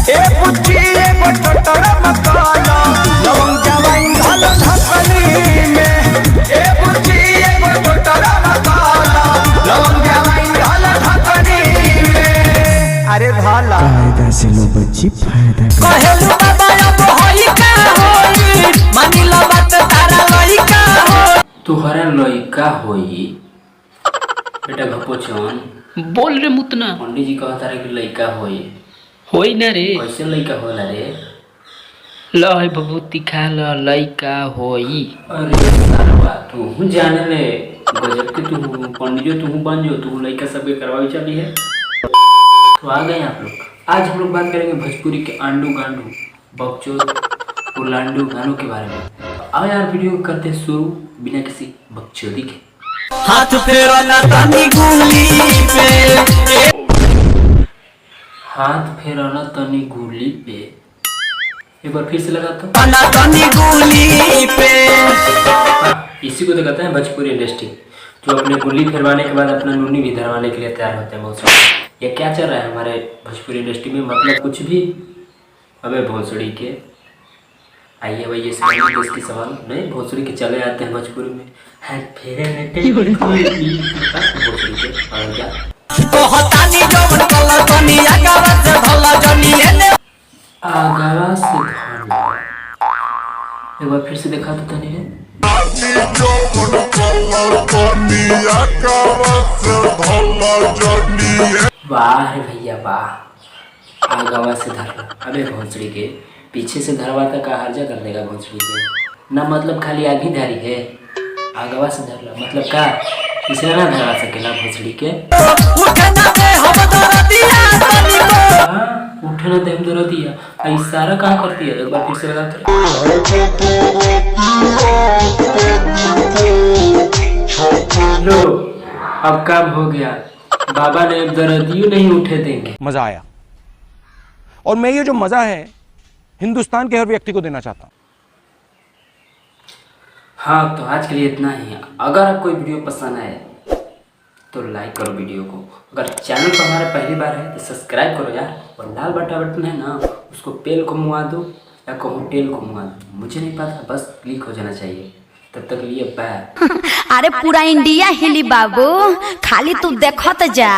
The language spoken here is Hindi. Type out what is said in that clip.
ए बुच्ची एगो टोटरा मकाना लवंग जवाइन ढाल ढकनी में ए बुच्ची एगो टोटरा मकाना लवंग जवाइन ढाल ढकनी में अरे भाला कायदा से लो बच्ची फायदा कहेलू बाबा अब होई का होई मानिला बात तारा लई का हो तुहरा लइका होई बेटा घपोचन बोल रे मुतना पंडित जी कहता रहे कि लइका होई ना रे कैसे लइका होला रे। लय भभूति खा ल लइका होई। अरे सारवा तू जाने ले गजब के तू पंडित जो तू बन जो तू लइका सबके करवाई चली है। तो आ गए आप लोग। आज हम लोग बात करेंगे भोजपुरी के आंडू गांडू बकचोद उलांडू गानों के बारे में। आओ यार वीडियो करते हैं शुरू बिना किसी बकचोदी के। हाथ फेरा ना तनी गुली पे हाथ फेराना तनी गुली पे एक बार फिर से लगा तो ना तनी गुली पे इसी को तो कहते हैं भोजपुरी इंडस्ट्री जो अपने गुल्ली फेरवाने के बाद अपना नूनी भी धरवाने के लिए तैयार होते हैं बहुत सारे। ये क्या चल रहा है हमारे भोजपुरी इंडस्ट्री में मतलब कुछ भी। अबे भोसड़ी के आइए भाई ये सवाल इसके सवाल नहीं भोसड़ी के चले आते हैं भोजपुरी में हाथ फेरे भोसड़ी के और क्या कहतानी जवन कला तनी आगावा से भला जनी एने आगावा से धन। एक बार फिर से देखा तो तनी है वाह भैया वाह आगावा से धरना। अबे भोसड़ी के पीछे से धरवा तक का हर्जा कर देगा भोसड़ी के ना मतलब खाली आगे धरी है आगवा से धरला मतलब का इसलिए ना धरा सकेला भोसड़ी के उठना दे हम दरदिया तनी को उठना दे हम दरदिया इशारा कहाँ करती है। एक बार फिर से लगा लो अब काम हो गया बाबा ने अब दरदियो नहीं उठे देंगे। मजा आया और मैं ये जो मजा है हिंदुस्तान के हर व्यक्ति को देना चाहता हूं। हाँ तो आज के लिए इतना ही। अगर आपको वीडियो पसंद आए तो लाइक करो वीडियो को। अगर चैनल पर हमारा पहली बार है तो सब्सक्राइब करो यार और लाल बटन है ना उसको पेल को मुआ दो या कहूँ टेल को मुआ दो मुझे नहीं पता बस क्लिक हो जाना चाहिए। तब तक लिए बाय। अरे पूरा इंडिया हिली बाबू खाली तू देखत जा।